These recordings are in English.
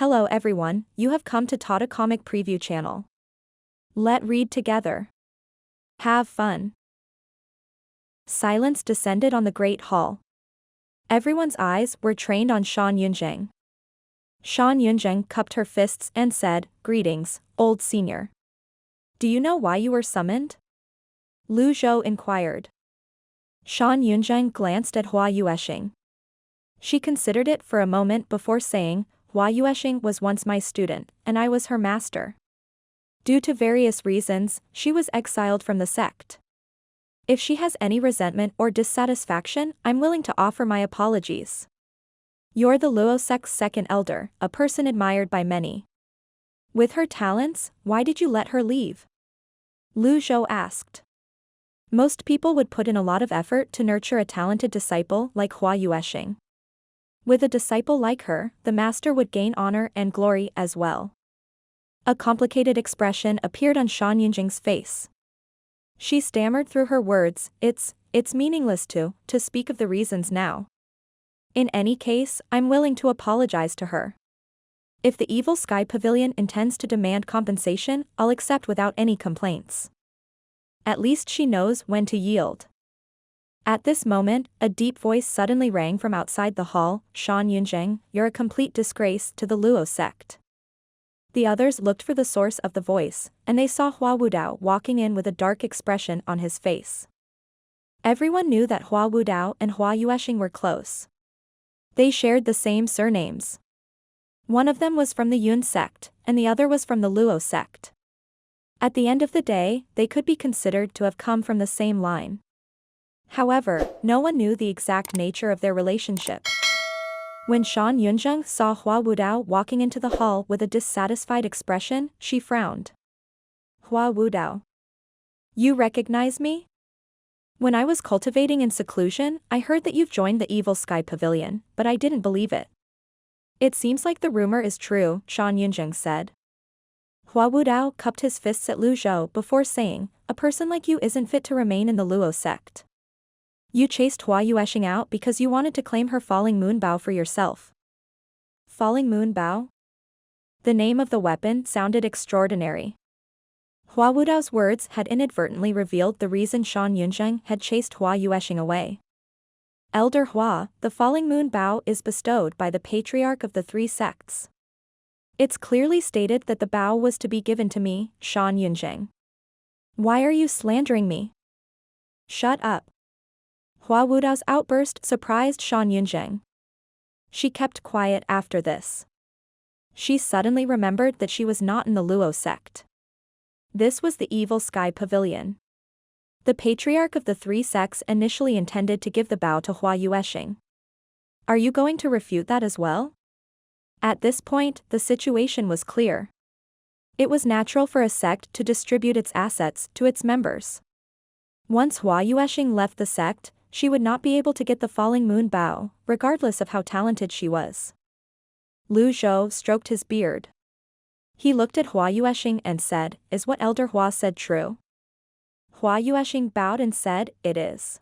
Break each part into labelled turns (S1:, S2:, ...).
S1: Hello everyone, you have come to Tata Comic Preview channel. Let read together. Have fun. Silence descended on the great hall. Everyone's eyes were trained on Shan Yunzheng. Shan Yunzheng cupped her fists and said, "Greetings, old senior. Do you know why you were summoned?" Zhou inquired. Shan Yunzheng glanced at Hua Yueshing. She considered it for a moment before saying, "Hua Yueshing was once my student, and I was her master. Due to various reasons, she was exiled from the sect. If she has any resentment or dissatisfaction, I'm willing to offer my apologies. You're the Luo sect's second elder, a person admired by many. With her talents, why did you let her leave?" Zhou asked. Most people would put in a lot of effort to nurture a talented disciple like Hua Yueshing. With a disciple like her, the master would gain honor and glory as well. A complicated expression appeared on Shan Yunzheng's face. She stammered through her words, it's meaningless to speak of the reasons now. In any case, I'm willing to apologize to her. If the Evil Sky Pavilion intends to demand compensation, I'll accept without any complaints. At least she knows when to yield. At this moment, a deep voice suddenly rang from outside the hall, "Shan Yunzheng, you're a complete disgrace to the Luo sect." The others looked for the source of the voice, and they saw Hua Wudao walking in with a dark expression on his face. Everyone knew that Hua Wudao and Hua Yueshing were close. They shared the same surnames. One of them was from the Yuan sect, and the other was from the Luo sect. At the end of the day, they could be considered to have come from the same line. However, no one knew the exact nature of their relationship. When Shan Yunzheng saw Hua Wudao walking into the hall with a dissatisfied expression, she frowned. "Hua Wudao. You recognize me? When I was cultivating in seclusion, I heard that you've joined the Evil Sky Pavilion, but I didn't believe it." "It seems like the rumor is true," Shan Yunzheng said. Hua Wudao cupped his fists at Zhou before saying, "A person like you isn't fit to remain in the Luo sect. You chased Hua Yueshing out because you wanted to claim her falling moon bow for yourself." Falling moon bow? The name of the weapon sounded extraordinary. Hua Wudao's words had inadvertently revealed the reason Shan Yunzheng had chased Hua Yueshing away. "Elder Hua, the falling moon bow is bestowed by the Patriarch of the three sects. It's clearly stated that the bow was to be given to me, Shan Yunzheng. Why are you slandering me?" "Shut up." Hua Wudao's outburst surprised Shan Yunzheng. She kept quiet after this. She suddenly remembered that she was not in the Luo sect. This was the Evil Sky Pavilion. The Patriarch of the three sects initially intended to give the bow to Hua Yueshing. Are you going to refute that as well? At this point, the situation was clear. It was natural for a sect to distribute its assets to its members. Once Hua Yueshing left the sect, she would not be able to get the falling moon bow, regardless of how talented she was. Zhou stroked his beard. He looked at Hua Yueshing and said, "Is what Elder Hua said true?" Hua Yueshing bowed and said, "It is."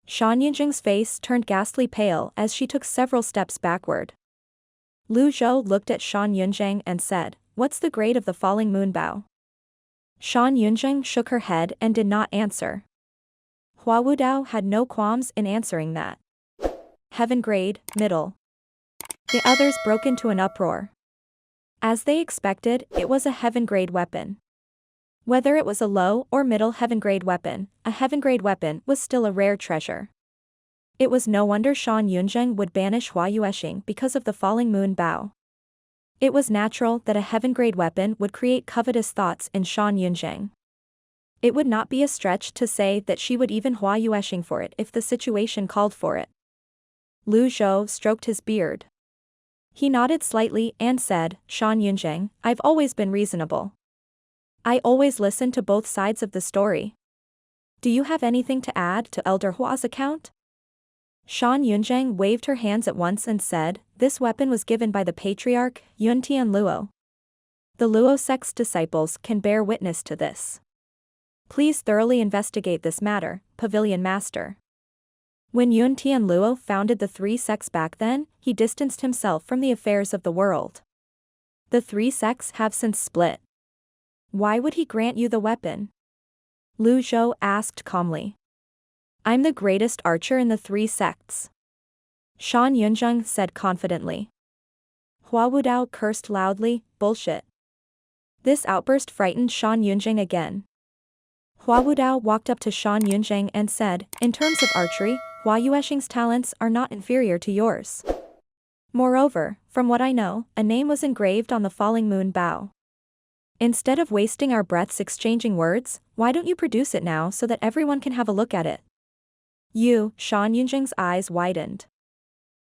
S1: Shan Yunzheng's face turned ghastly pale as she took several steps backward. Zhou looked at Shan Yunzheng and said, "What's the grade of the falling moon bow?" Shan Yunzheng shook her head and did not answer. Hua Wudao had no qualms in answering that. "Heaven grade, middle." The others broke into an uproar. As they expected, it was a heaven grade weapon. Whether it was a low or middle heaven grade weapon, a heaven grade weapon was still a rare treasure. It was no wonder Shan Yunzheng would banish Hua Yueshing because of the falling moon bow. It was natural that a heaven grade weapon would create covetous thoughts in Shan Yunzheng. It would not be a stretch to say that she would even Hua Yueshing for it if the situation called for it. Zhou stroked his beard. He nodded slightly and said, "Shan Yunzheng, I've always been reasonable. I always listen to both sides of the story. Do you have anything to add to Elder Hua's account?" Shan Yunzheng waved her hands at once and said, "This weapon was given by the Patriarch, Yuan'er Luo. The Luo sect's disciples can bear witness to this. Please thoroughly investigate this matter, Pavilion Master." When Yuan'er Luo founded the three sects back then, he distanced himself from the affairs of the world. The three sects have since split. Why would he grant you the weapon? Zhou asked calmly. I'm the greatest archer in the three sects. Shan Yunzheng said confidently. Hua Wudao cursed loudly, bullshit. This outburst frightened Shan Yunzheng again. Hua Wudao walked up to Shan Yunzheng and said, in terms of archery, Hua Yuesheng's talents are not inferior to yours. Moreover, from what I know, a name was engraved on the falling moon bow. Instead of wasting our breaths exchanging words, why don't you produce it now so that everyone can have a look at it? Shan Yunzheng's eyes widened.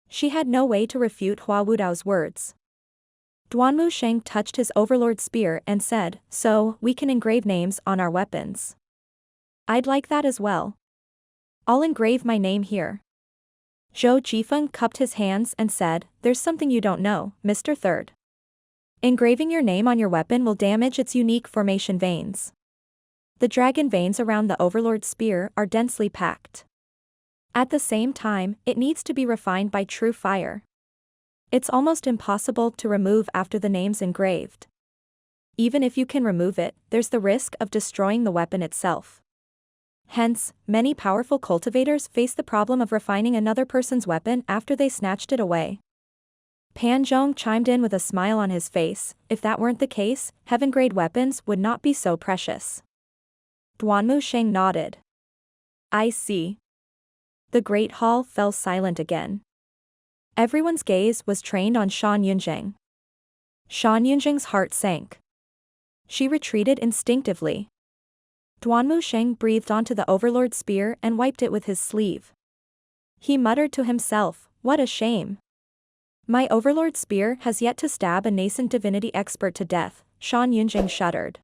S1: She had no way to refute Hua Wudao's words. Duanmu Sheng touched his overlord spear and said, so, we can engrave names on our weapons. I'd like that as well. I'll engrave my name here. Zhou Jifeng cupped his hands and said, there's something you don't know, Mr. Third. Engraving your name on your weapon will damage its unique formation veins. The dragon veins around the overlord's spear are densely packed. At the same time, it needs to be refined by true fire. It's almost impossible to remove after the name's engraved. Even if you can remove it, there's the risk of destroying the weapon itself. Hence, many powerful cultivators face the problem of refining another person's weapon after they snatched it away. Pan Zhong chimed in with a smile on his face, if that weren't the case, heaven-grade weapons would not be so precious. Duanmu Sheng nodded. I see. The Great Hall fell silent again. Everyone's gaze was trained on Shan Yunzheng. Shan Yunzheng's heart sank. She retreated instinctively. Duanmu Sheng breathed onto the overlord's spear and wiped it with his sleeve. He muttered to himself, what a shame. My overlord's spear has yet to stab a nascent divinity expert to death, Shan Yunzheng shuddered.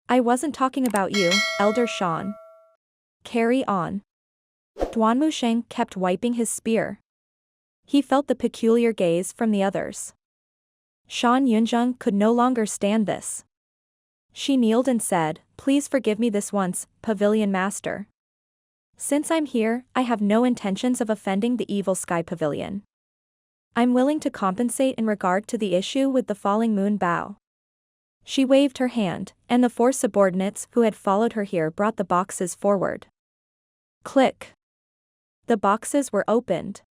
S1: I wasn't talking about you, Elder Shan. Carry on. Duanmu Sheng kept wiping his spear. He felt the peculiar gaze from the others. Shan Yunzheng could no longer stand this. She kneeled and said, please forgive me this once, Pavilion Master. Since I'm here, I have no intentions of offending the evil Sky Pavilion. I'm willing to compensate in regard to the issue with the falling moon bow. She waved her hand, and the four subordinates who had followed her here brought the boxes forward. Click. The boxes were opened.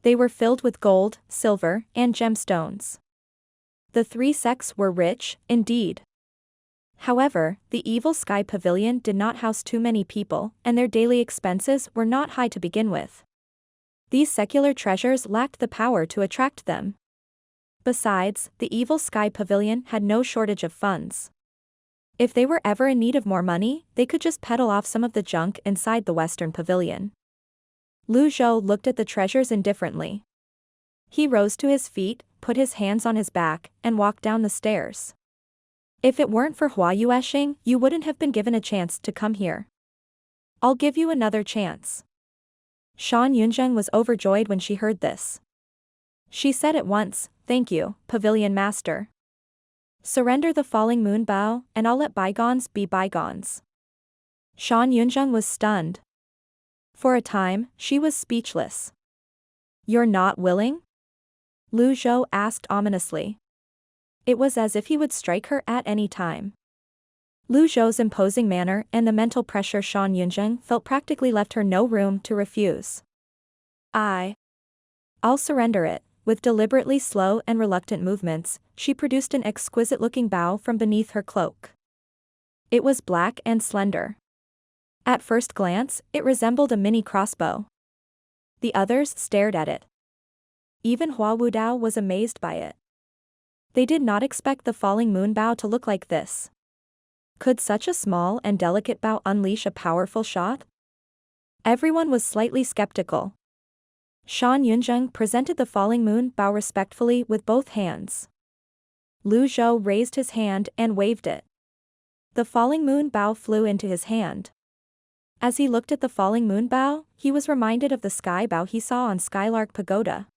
S1: They were filled with gold, silver, and gemstones. The three sects were rich, indeed. However, the evil Sky Pavilion did not house too many people, and their daily expenses were not high to begin with. These secular treasures lacked the power to attract them. Besides, the evil Sky Pavilion had no shortage of funds. If they were ever in need of more money, they could just peddle off some of the junk inside the Western Pavilion. Zhou looked at the treasures indifferently. He rose to his feet, put his hands on his back, and walked down the stairs. If it weren't for Hua Yuesheng, you wouldn't have been given a chance to come here. I'll give you another chance. Shan Yunzheng was overjoyed when she heard this. She said at once, thank you, Pavilion Master. Surrender the falling moon bow, and I'll let bygones be bygones. Shan Yunzheng was stunned. For a time, she was speechless. You're not willing? Zhou asked ominously. It was as if he would strike her at any time. Zhou's imposing manner and the mental pressure Shan Yunzheng felt practically left her no room to refuse. I'll surrender it. With deliberately slow and reluctant movements, she produced an exquisite-looking bow from beneath her cloak. It was black and slender. At first glance, it resembled a mini crossbow. The others stared at it. Even Hua Wudao was amazed by it. They did not expect the falling moon bow to look like this. Could such a small and delicate bow unleash a powerful shot? Everyone was slightly skeptical. Shan Yunzheng presented the falling moon bow respectfully with both hands. Zhou raised his hand and waved it. The falling moon bow flew into his hand. As he looked at the falling moon bow, he was reminded of the sky bow he saw on Skylark Pagoda.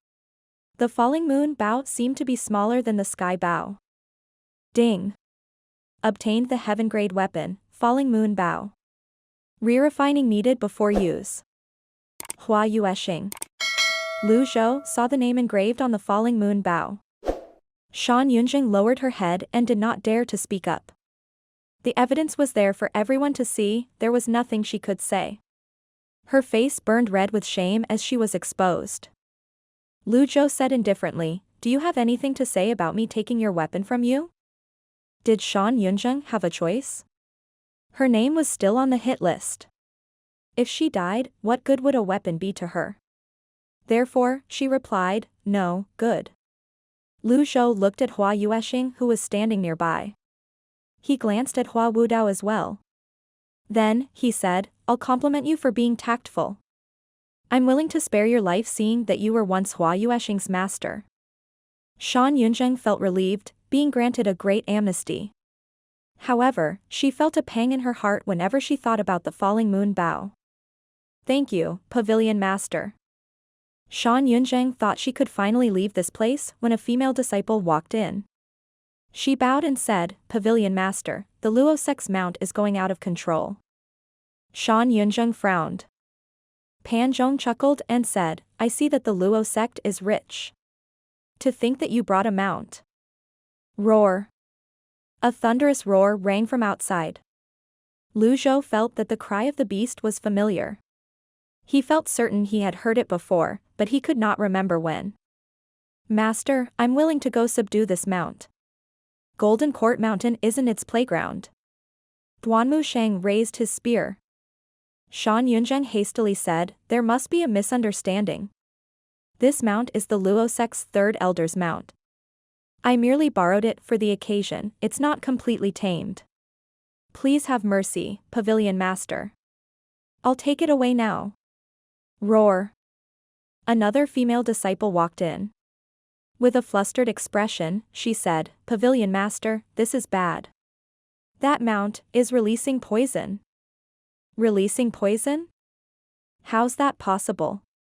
S1: The falling moon bow seemed to be smaller than the sky bow. Ding! Obtained the heaven-grade weapon, falling moon bow. Re-refining needed before use. Hua Yuesheng. Zhou saw the name engraved on the falling moon bow. Shan Yunjing lowered her head and did not dare to speak up. The evidence was there for everyone to see, there was nothing she could say. Her face burned red with shame as she was exposed. Lu Zhou said indifferently, "Do you have anything to say about me taking your weapon from you?" Did Shan Yunjing have a choice? Her name was still on the hit list. If she died, what good would a weapon be to her? Therefore, she replied, "No, good." Lu Zhou looked at Hua Yuexing who was standing nearby. He glanced at Hua Wudao as well. Then, he said, "I'll compliment you for being tactful. I'm willing to spare your life seeing that you were once Hua Yuexing's master." Shan Yunjing felt relieved, being granted a great amnesty. However, she felt a pang in her heart whenever she thought about the falling moon bow. "Thank you, Pavilion Master." Shan Yunjing thought she could finally leave this place when a female disciple walked in. She bowed and said, "Pavilion Master, the Luo Sect's mount is going out of control." Shan Yunjing frowned. Pan Zhong chuckled and said, "I see that the Luo Sect is rich. To think that you brought a mount." Roar. A thunderous roar rang from outside. Lu Zhou felt that the cry of the beast was familiar. He felt certain he had heard it before, but he could not remember when. "Master, I'm willing to go subdue this mount. Golden Court Mountain isn't its playground." Duanmu Shang raised his spear. Shan Yunjing hastily said, "There must be a misunderstanding. This mount is the Luo Sect's third elder's mount. I merely borrowed it for the occasion, it's not completely tamed. Please have mercy, Pavilion Master. I'll take it away now." Roar. Another female disciple walked in. With a flustered expression, she said, "Pavilion Master, this is bad. That mount is releasing poison." Releasing poison? How's that possible?